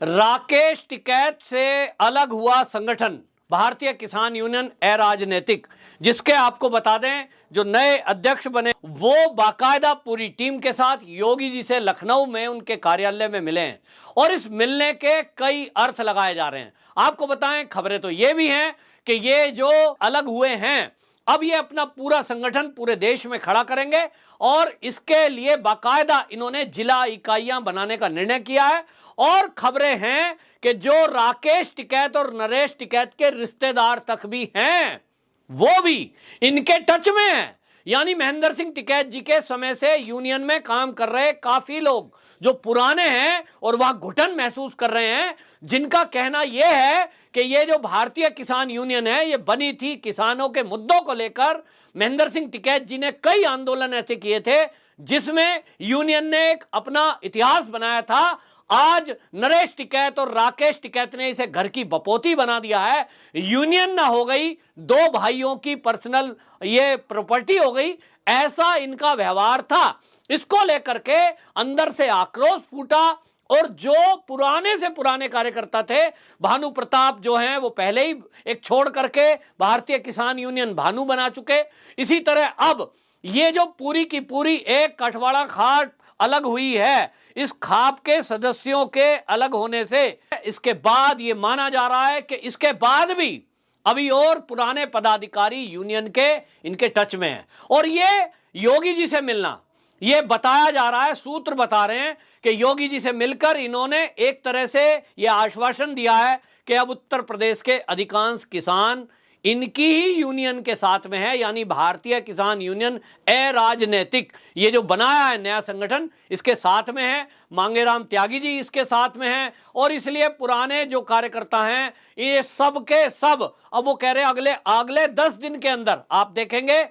राकेश टिकैत से अलग हुआ संगठन भारतीय किसान यूनियन अराजनीतिक, जिसके आपको बता दें जो नए अध्यक्ष बने वो बाकायदा पूरी टीम के साथ योगी जी से लखनऊ में उनके कार्यालय में मिले हैं और इस मिलने के कई अर्थ लगाए जा रहे हैं। आपको बताएं, खबरें तो ये भी हैं कि ये जो अलग हुए हैं अब ये अपना पूरा संगठन पूरे देश में खड़ा करेंगे और इसके लिए बाकायदा इन्होंने जिला इकाइयां बनाने का निर्णय किया है। और खबरें हैं कि जो राकेश टिकैत और नरेश टिकैत के रिश्तेदार तक भी हैं वो भी इनके टच में है। यानी महेंद्र सिंह टिकैत जी के समय से यूनियन में काम कर रहे काफी लोग जो पुराने हैं और वहां घुटन महसूस कर रहे हैं, जिनका कहना यह है कि ये जो भारतीय किसान यूनियन है ये बनी थी किसानों के मुद्दों को लेकर। महेंद्र सिंह टिकैत जी ने कई आंदोलन ऐसे किए थे जिसमें यूनियन ने एक अपना इतिहास बनाया था। आज नरेश टिकैत और राकेश टिकैत ने इसे घर की बपोती बना दिया है। यूनियन ना हो गई, दो भाइयों की पर्सनल ये प्रॉपर्टी हो गई, ऐसा इनका व्यवहार था। इसको लेकर के अंदर से आक्रोश फूटा और जो पुराने से पुराने कार्यकर्ता थे, भानु प्रताप जो हैं वो पहले ही एक छोड़ करके भारतीय किसान यूनियन भानु बना चुके। इसी तरह अब ये जो पूरी की पूरी एक कठवाड़ा खाट अलग हुई है, इस खाप के सदस्यों के अलग होने से इसके बाद ये माना जा रहा है कि इसके बाद भी अभी और पुराने पदाधिकारी यूनियन के इनके टच में हैं। और ये योगी जी से मिलना, ये बताया जा रहा है, सूत्र बता रहे हैं कि योगी जी से मिलकर इन्होंने एक तरह से ये आश्वासन दिया है कि अब उत्तर प्रदेश के अधिकांश किसान इनकी ही यूनियन के साथ में है। यानी भारतीय किसान यूनियन अराजनीतिक ये जो बनाया है नया संगठन इसके साथ में है। मांगेराम त्यागी जी इसके साथ में हैं और इसलिए पुराने जो कार्यकर्ता हैं ये सब के सब अब वो कह रहे हैं अगले 10 दिन के अंदर आप देखेंगे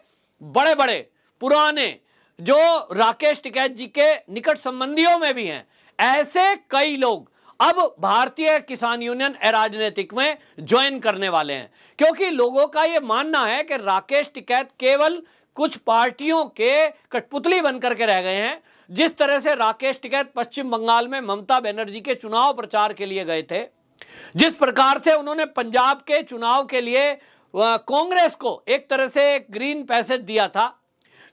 बड़े बड़े पुराने जो राकेश टिकैत जी के निकट संबंधियों में भी हैं ऐसे कई लोग अब भारतीय किसान यूनियन अराजनीतिक में ज्वाइन करने वाले हैं। क्योंकि लोगों का यह मानना है कि राकेश टिकैत केवल कुछ पार्टियों के कठपुतली बनकर के रह गए हैं। जिस तरह से राकेश टिकैत पश्चिम बंगाल में ममता बनर्जी के चुनाव प्रचार के लिए गए थे, जिस प्रकार से उन्होंने पंजाब के चुनाव के लिए कांग्रेस को एक तरह से ग्रीन पैसेज दिया था,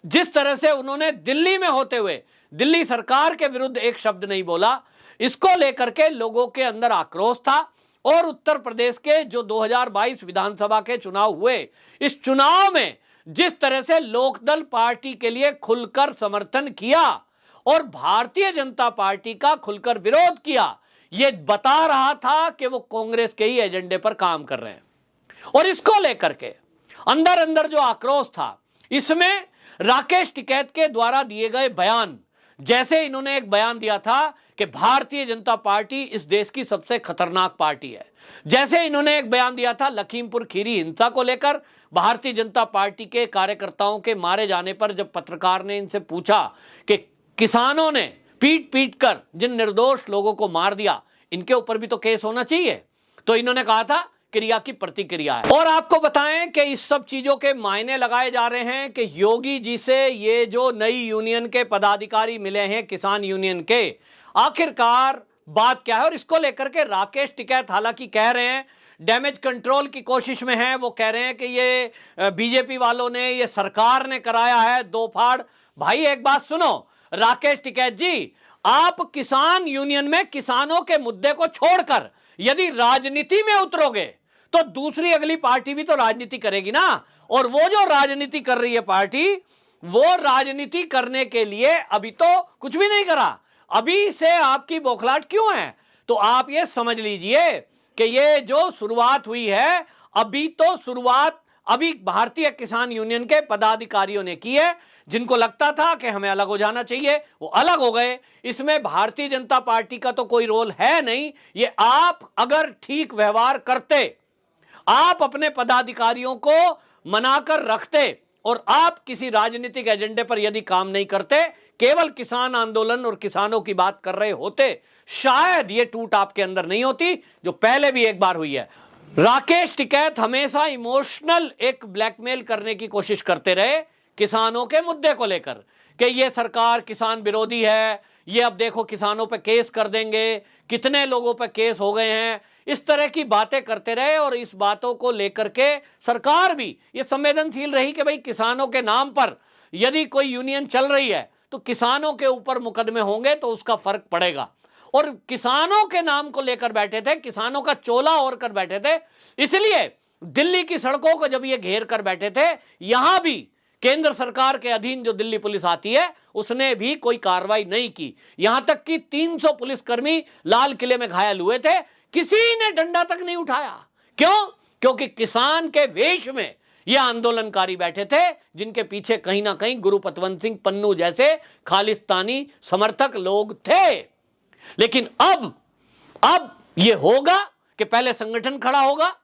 जिस तरह से उन्होंने दिल्ली में होते हुए दिल्ली सरकार के विरुद्ध एक शब्द नहीं बोला, इसको लेकर के लोगों के अंदर आक्रोश था। और उत्तर प्रदेश के जो 2022 विधानसभा के चुनाव हुए, इस चुनाव में जिस तरह से लोकदल पार्टी के लिए खुलकर समर्थन किया और भारतीय जनता पार्टी का खुलकर विरोध किया, यह बता रहा था कि वो कांग्रेस के ही एजेंडे पर काम कर रहे हैं। और इसको लेकर के अंदर अंदर जो आक्रोश था, इसमें राकेश टिकैत के द्वारा दिए गए बयान, जैसे इन्होंने एक बयान दिया था कि भारतीय जनता पार्टी इस देश की सबसे खतरनाक पार्टी है, जैसे इन्होंने एक बयान दिया था लखीमपुर खीरी हिंसा को लेकर भारतीय जनता पार्टी के कार्यकर्ताओं के मारे जाने पर, जब पत्रकार ने इनसे पूछा कि किसानों ने पीट पीट कर जिन निर्दोष लोगों को मार दिया इनके ऊपर भी तो केस होना चाहिए, तो इन्होंने कहा था क्रिया की प्रतिक्रिया है। और आपको बताएं कि इस सब चीजों के मायने लगाए जा रहे हैं कि योगी जी से ये जो नई यूनियन के पदाधिकारी मिले हैं किसान यूनियन के, आखिरकार बात क्या है। और इसको लेकर के राकेश टिकैत हालांकि कह रहे हैं डैमेज कंट्रोल की कोशिश में है, वो कह रहे हैं कि ये बीजेपी वालों ने, ये सरकार ने कराया है दो फाड़। भाई एक बात सुनो राकेश टिकैत जी, आप किसान यूनियन में किसानों के मुद्दे को छोड़कर यदि राजनीति में उतरोगे तो दूसरी अगली पार्टी भी तो राजनीति करेगी ना। और वो जो राजनीति कर रही है पार्टी, वो राजनीति करने के लिए अभी तो कुछ भी नहीं करा, अभी से आपकी बौखलाहट क्यों है। तो आप ये समझ लीजिए कि ये जो शुरुआत हुई है, अभी तो शुरुआत अभी भारतीय किसान यूनियन के पदाधिकारियों ने की है। जिनको लगता था कि हमें अलग हो जाना चाहिए वो अलग हो गए। इसमें भारतीय जनता पार्टी का तो कोई रोल है नहीं। ये आप अगर ठीक व्यवहार करते, आप अपने पदाधिकारियों को मनाकर रखते और आप किसी राजनीतिक एजेंडे पर यदि काम नहीं करते, केवल किसान आंदोलन और किसानों की बात कर रहे होते, शायद ये टूट आपके अंदर नहीं होती जो पहले भी एक बार हुई है। राकेश टिकैत हमेशा इमोशनल एक ब्लैकमेल करने की कोशिश करते रहे किसानों के मुद्दे को लेकर कि ये सरकार किसान विरोधी है, ये अब देखो किसानों पे केस कर देंगे, कितने लोगों पे केस हो गए हैं, इस तरह की बातें करते रहे। और इस बातों को लेकर के सरकार भी ये संवेदनशील रही कि भाई किसानों के नाम पर यदि कोई यूनियन चल रही है तो किसानों के ऊपर मुकदमे होंगे तो उसका फर्क पड़ेगा। और किसानों के नाम को लेकर बैठे थे, किसानों का चोला ओढ़ कर बैठे थे। इसलिए दिल्ली की सड़कों को जब ये घेर कर बैठे थे, यहां भी केंद्र सरकार के अधीन जो दिल्ली पुलिस आती है उसने भी कोई कार्रवाई नहीं की। यहां तक कि 300 पुलिसकर्मी लाल किले में घायल हुए थे, किसी ने डंडा तक नहीं उठाया। क्यों? क्योंकि किसान के वेश में ये आंदोलनकारी बैठे थे, जिनके पीछे कहीं ना कहीं गुरु पतवंत सिंह पन्नू जैसे खालिस्तानी समर्थक लोग थे। लेकिन अब ये होगा कि पहले संगठन खड़ा होगा।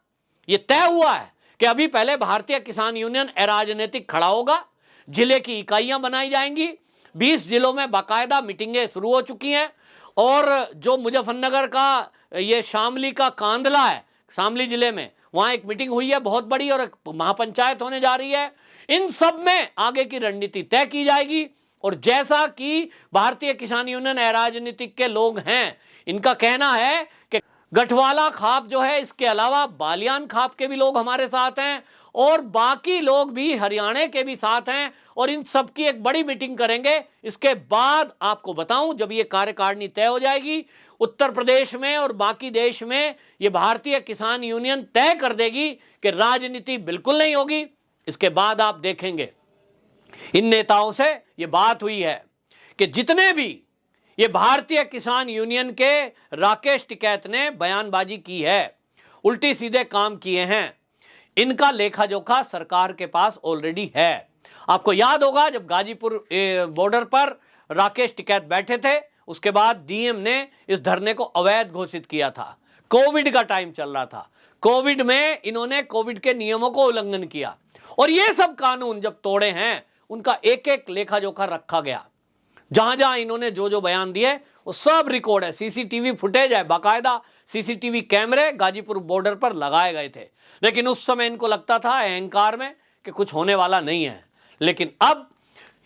ये तय हुआ है कि अभी पहले भारतीय किसान यूनियन अराजनीतिक खड़ा होगा, जिले की इकाइयां बनाई जाएंगी। 20 जिलों में बाकायदा मीटिंगें शुरू हो चुकी हैं। और जो मुजफ्फरनगर का ये शामली का कांदला है, शामली जिले में, वहां एक मीटिंग हुई है बहुत बड़ी और एक महापंचायत होने जा रही है। इन सब में आगे की रणनीति तय की जाएगी। और जैसा कि भारतीय किसान यूनियन अराजनीतिक के लोग हैं, इनका कहना है कि गठवाला खाप जो है, इसके अलावा बालियान खाप के भी लोग हमारे साथ हैं और बाकी लोग भी हरियाणा के भी साथ हैं। और इन सब की एक बड़ी मीटिंग करेंगे। इसके बाद आपको बताऊं, जब ये कार्यकारिणी तय हो जाएगी, उत्तर प्रदेश में और बाकी देश में ये भारतीय किसान यूनियन तय कर देगी कि राजनीति बिल्कुल नहीं होगी। इसके बाद आप देखेंगे इन नेताओं से ये बात हुई है कि जितने भी ये भारतीय किसान यूनियन के राकेश टिकैत ने बयानबाजी की है, उल्टी सीधे काम किए हैं, इनका लेखा जोखा सरकार के पास ऑलरेडी है। आपको याद होगा जब गाजीपुर बॉर्डर पर राकेश टिकैत बैठे थे, उसके बाद डीएम ने इस धरने को अवैध घोषित किया था। कोविड का टाइम चल रहा था, कोविड में इन्होंने कोविड के नियमों को उल्लंघन किया और ये सब कानून जब तोड़े हैं उनका एक एक लेखा जोखा रखा गया। जहां जहां इन्होंने जो जो बयान दिए वो सब रिकॉर्ड है, सीसीटीवी फुटेज है, बाकायदा सीसीटीवी कैमरे गाजीपुर बॉर्डर पर लगाए गए थे। लेकिन उस समय इनको लगता था अहंकार में कि कुछ होने वाला नहीं है। लेकिन अब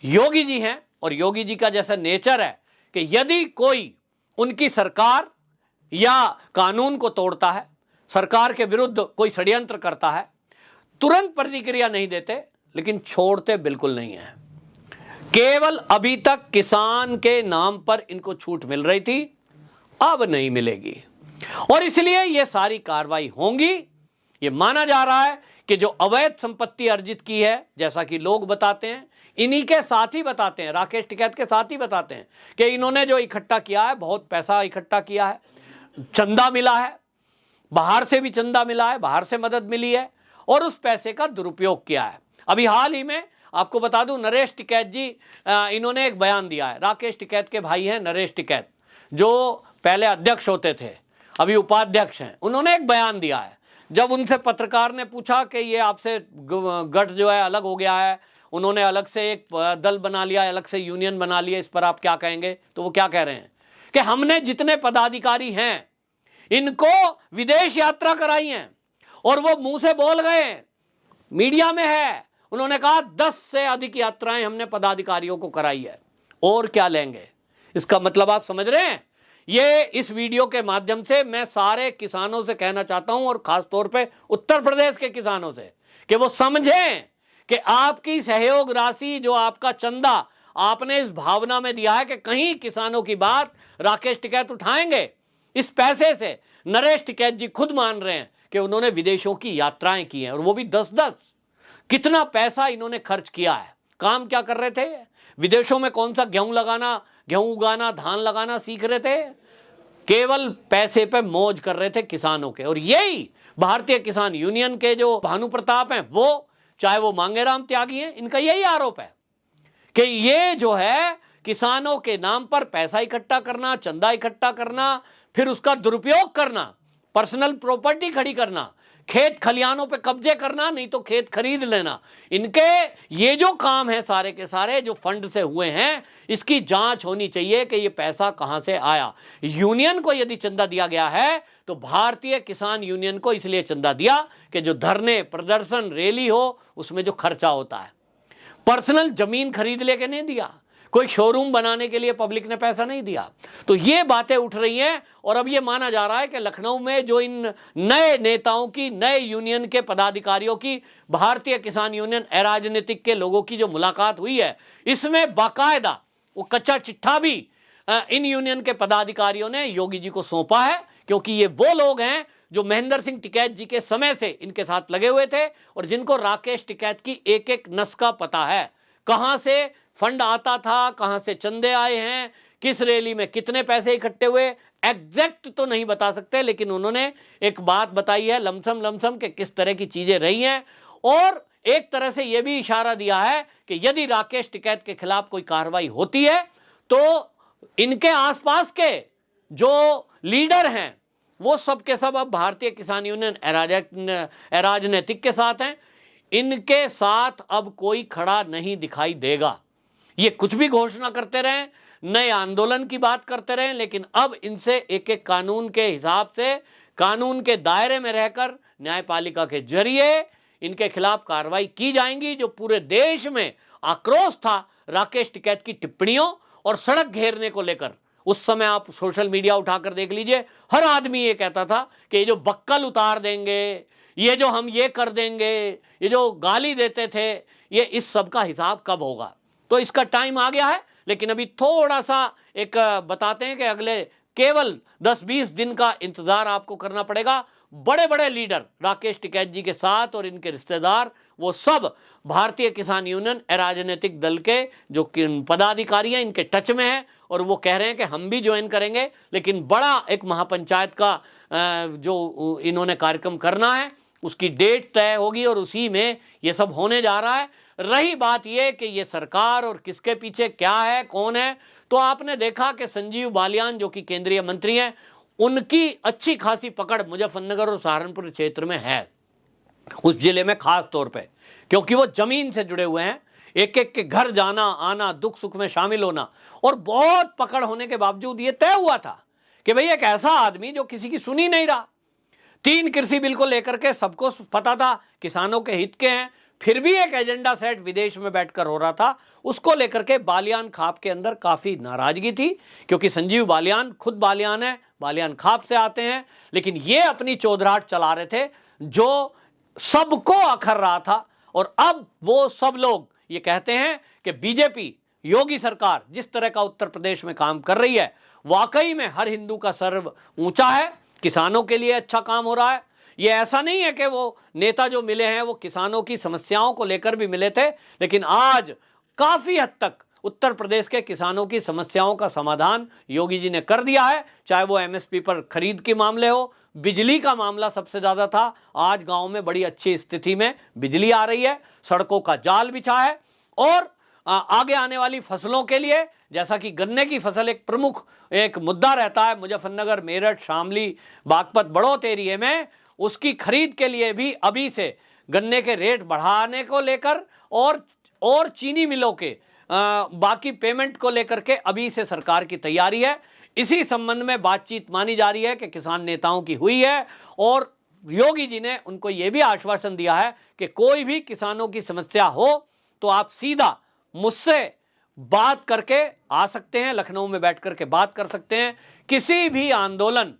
योगी जी हैं और योगी जी का जैसा नेचर है कि यदि कोई उनकी सरकार या कानून को तोड़ता है, सरकार के विरुद्ध कोई षड्यंत्र करता है, तुरंत प्रतिक्रिया नहीं देते, लेकिन छोड़ते बिल्कुल नहीं है। केवल अभी तक किसान के नाम पर इनको छूट मिल रही थी, अब नहीं मिलेगी और इसलिए ये सारी कार्रवाई होंगी। ये माना जा रहा है कि जो अवैध संपत्ति अर्जित की है, जैसा कि लोग बताते हैं, इन्हीं के साथ ही बताते हैं, राकेश टिकैत के साथ ही बताते हैं कि इन्होंने जो इकट्ठा किया है, बहुत पैसा इकट्ठा किया है, चंदा मिला है, बाहर से भी चंदा मिला है, बाहर से मदद मिली है और उस पैसे का दुरुपयोग किया है। अभी हाल ही में आपको बता दूं, नरेश टिकैत जी इन्होंने एक बयान दिया है। राकेश टिकैत के भाई हैं नरेश टिकैत, जो पहले अध्यक्ष होते थे, अभी उपाध्यक्ष हैं। उन्होंने एक बयान दिया है। जब उनसे पत्रकार ने पूछा कि ये आपसे गठ जो है अलग हो गया है, उन्होंने अलग से एक दल बना लिया, अलग से यूनियन बना लिया, इस पर आप क्या कहेंगे? तो वो क्या कह रहे हैं कि हमने जितने पदाधिकारी हैं इनको विदेश यात्रा कराई है और वो मुंह से बोल गए, मीडिया में है, उन्होंने कहा 10 से अधिक यात्राएं हमने पदाधिकारियों को कराई है, और क्या लेंगे? इसका मतलब आप समझ रहे हैं? ये इस वीडियो के माध्यम से मैं सारे किसानों से कहना चाहता हूं और खास तौर पे उत्तर प्रदेश के किसानों से कि वो समझें कि आपकी सहयोग राशि, जो आपका चंदा आपने इस भावना में दिया है कि कहीं किसानों की बात राकेश टिकैत उठाएंगे, इस पैसे से नरेश टिकैत जी खुद मान रहे हैं कि उन्होंने विदेशों की यात्राएं की हैं और वो भी 10-10। कितना पैसा इन्होंने खर्च किया है? काम क्या कर रहे थे? विदेशों में कौन सा गेहूं उगाना, धान लगाना सीख रहे थे? केवल पैसे पे मौज कर रहे थे किसानों के। और यही भारतीय किसान यूनियन के जो भानु प्रताप हैं, वो चाहे वो मांगेराम त्यागी हैं, इनका यही आरोप है कि ये जो है किसानों के नाम पर पैसा इकट्ठा करना, चंदा इकट्ठा करना, फिर उसका दुरुपयोग करना, पर्सनल प्रॉपर्टी खड़ी करना, खेत खलिहानों पे कब्जे करना, नहीं तो खेत खरीद लेना, इनके ये जो काम है सारे के सारे जो फंड से हुए हैं, इसकी जांच होनी चाहिए कि ये पैसा कहां से आया। यूनियन को यदि चंदा दिया गया है तो भारतीय किसान यूनियन को इसलिए चंदा दिया कि जो धरने, प्रदर्शन, रैली हो उसमें जो खर्चा होता है, पर्सनल जमीन खरीद लेके नहीं दिया, कोई शोरूम बनाने के लिए पब्लिक ने पैसा नहीं दिया। तो ये बातें उठ रही हैं और अब ये माना जा रहा है कि लखनऊ में जो इन नए नेताओं की, नए यूनियन के पदाधिकारियों की, भारतीय किसान यूनियन अराजनीतिक के लोगों की जो मुलाकात हुई है, इसमें बाकायदा वो कच्चा चिट्ठा भी इन यूनियन के पदाधिकारियों ने योगी जी को सौंपा है, क्योंकि ये वो लोग हैं जो महेंद्र सिंह टिकैत जी के समय से इनके साथ लगे हुए थे और जिनको राकेश टिकैत की एक एक नस का पता है, कहां से फंड आता था, कहां से चंदे आए हैं, किस रैली में कितने पैसे इकट्ठे हुए, एग्जैक्ट तो नहीं बता सकते, लेकिन उन्होंने एक बात बताई है लमसम कि किस तरह की चीजें रही हैं। और एक तरह से यह भी इशारा दिया है कि यदि राकेश टिकैत के खिलाफ कोई कार्रवाई होती है तो इनके आसपास के जो लीडर हैं वो सब के सब अब भारतीय किसान यूनियन अराजनीतिक के साथ हैं, इनके साथ अब कोई खड़ा नहीं दिखाई देगा। ये कुछ भी घोषणा करते रहें, नए आंदोलन की बात करते रहें, लेकिन अब इनसे एक एक कानून के हिसाब से, कानून के दायरे में रहकर न्यायपालिका के जरिए इनके खिलाफ कार्रवाई की जाएंगी। जो पूरे देश में आक्रोश था राकेश टिकैत की टिप्पणियों और सड़क घेरने को लेकर, उस समय आप सोशल मीडिया उठाकर देख लीजिए, हर आदमी ये कहता था कि ये जो बक्कल उतार देंगे, ये जो हम ये कर देंगे, ये जो गाली देते थे, ये इस सब का हिसाब कब होगा। तो इसका टाइम आ गया है, लेकिन अभी थोड़ा सा एक बताते हैं कि अगले केवल 10-20 दिन का इंतजार आपको करना पड़ेगा। बड़े बड़े लीडर राकेश टिकैत जी के साथ और इनके रिश्तेदार, वो सब भारतीय किसान यूनियन अराजनीतिक दल के जो पदाधिकारी हैं इनके टच में हैं और वो कह रहे हैं कि हम भी ज्वाइन करेंगे। लेकिन बड़ा एक महापंचायत का जो इन्होंने कार्यक्रम करना है, उसकी डेट तय होगी और उसी में ये सब होने जा रहा है। रही बात ये कि ये सरकार और किसके पीछे क्या है, कौन है, तो आपने देखा कि संजीव बालियान जो कि केंद्रीय मंत्री हैं, उनकी अच्छी खासी पकड़ मुजफ्फरनगर और सहारनपुर क्षेत्र में है, उस जिले में खास तौर पे, क्योंकि वो जमीन से जुड़े हुए हैं, एक एक के घर जाना आना, दुख सुख में शामिल होना। और बहुत पकड़ होने के बावजूद ये तय हुआ था कि भाई एक ऐसा आदमी जो किसी की सुनी नहीं रहा, 3 कृषि बिल को लेकर के सबको पता था किसानों के हित के हैं, फिर भी एक एजेंडा सेट विदेश में बैठकर हो रहा था, उसको लेकर के बालियान खाप के अंदर काफी नाराजगी थी, क्योंकि संजीव बालियान खुद बालियान है, बालियान खाप से आते हैं, लेकिन ये अपनी चौधराहट चला रहे थे जो सबको अखर रहा था। और अब वो सब लोग ये कहते हैं कि बीजेपी, योगी सरकार जिस तरह का उत्तर प्रदेश में काम कर रही है, वाकई में हर हिंदू का सर ऊंचा है, किसानों के लिए अच्छा काम हो रहा है। ये ऐसा नहीं है कि वो नेता जो मिले हैं वो किसानों की समस्याओं को लेकर भी मिले थे, लेकिन आज काफी हद तक उत्तर प्रदेश के किसानों की समस्याओं का समाधान योगी जी ने कर दिया है। चाहे वो एमएसपी पर खरीद के मामले हो, बिजली का मामला सबसे ज्यादा था, आज गांव में बड़ी अच्छी स्थिति में बिजली आ रही है, सड़कों का जाल बिछा है। और आगे आने वाली फसलों के लिए, जैसा कि गन्ने की फसल एक प्रमुख एक मुद्दा रहता है मुजफ्फरनगर, मेरठ, शामली, बागपत, बड़ौत एरिया में, उसकी खरीद के लिए भी अभी से गन्ने के रेट बढ़ाने को लेकर और चीनी मिलों के बाकी पेमेंट को लेकर के अभी से सरकार की तैयारी है। इसी संबंध में बातचीत मानी जा रही है कि किसान नेताओं की हुई है और योगी जी ने उनको यह भी आश्वासन दिया है कि कोई भी किसानों की समस्या हो तो आप सीधा मुझसे बात करके आ सकते हैं, लखनऊ में बैठ करके बात कर सकते हैं, किसी भी आंदोलन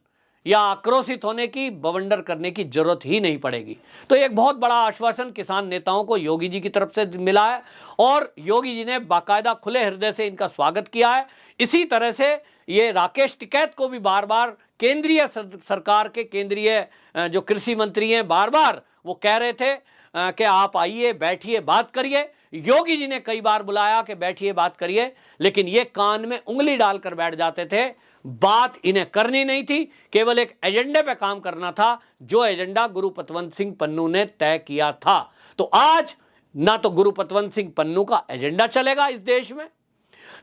या आक्रोशित होने की, बवंडर करने की जरूरत ही नहीं पड़ेगी। तो एक बहुत बड़ा आश्वासन किसान नेताओं को योगी जी की तरफ से मिला है और योगी जी ने बाकायदा खुले हृदय से इनका स्वागत किया है। इसी तरह से ये राकेश टिकैत को भी बार बार केंद्रीय सरकार के केंद्रीय जो कृषि मंत्री हैं, बार बार वो कह रहे थे कि आप आइए, बैठिए, बात करिए। योगी जी ने कई बार बुलाया कि बैठिए, बात करिए, लेकिन ये कान में उंगली डालकर बैठ जाते थे। बात इन्हें करनी नहीं थी, केवल एक एजेंडे पे काम करना था, जो एजेंडा गुरु पतवंत सिंह पन्नू ने तय किया था। तो आज ना तो गुरु पतवंत सिंह पन्नू का एजेंडा चलेगा इस देश में,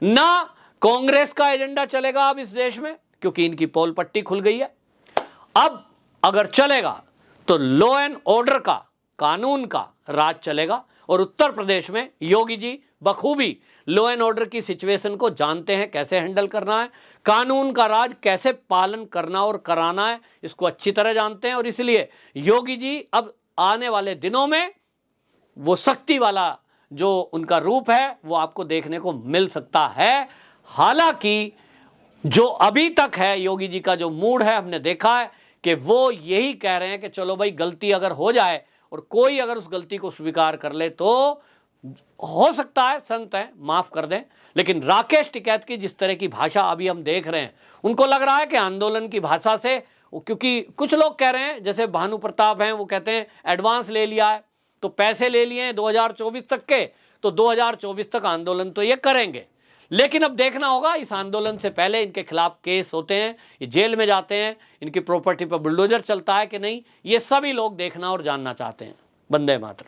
ना कांग्रेस का एजेंडा चलेगा अब इस देश में, क्योंकि इनकी पोल पट्टी खुल गई है। अब अगर चलेगा तो लॉ एंड ऑर्डर का, कानून का राज चलेगा और उत्तर प्रदेश में योगी जी बखूबी लॉ एंड ऑर्डर की सिचुएशन को जानते हैं, कैसे हैंडल करना है, कानून का राज कैसे पालन करना और कराना है, इसको अच्छी तरह जानते हैं। और इसलिए योगी जी अब आने वाले दिनों में वो सख्ती वाला जो उनका रूप है वो आपको देखने को मिल सकता है। हालांकि जो अभी तक है योगी जी का जो मूड है, हमने देखा है कि वो यही कह रहे हैं कि चलो भाई गलती अगर हो जाए और कोई अगर उस गलती को स्वीकार कर ले तो हो सकता है संत है माफ कर दें। लेकिन राकेश टिकैत की जिस तरह की भाषा अभी हम देख रहे हैं, उनको लग रहा है कि आंदोलन की भाषा से, क्योंकि कुछ लोग कह रहे हैं जैसे भानु प्रताप हैं वो कहते हैं एडवांस ले लिया है तो पैसे ले लिए हैं 2024 तक के, तो 2024 तक आंदोलन तो ये करेंगे। लेकिन अब देखना होगा इस आंदोलन से पहले इनके खिलाफ केस होते हैं, ये जेल में जाते हैं, इनकी प्रॉपर्टी पर बुलडोजर चलता है कि नहीं, ये सभी लोग देखना और जानना चाहते हैं। वंदे मातरम।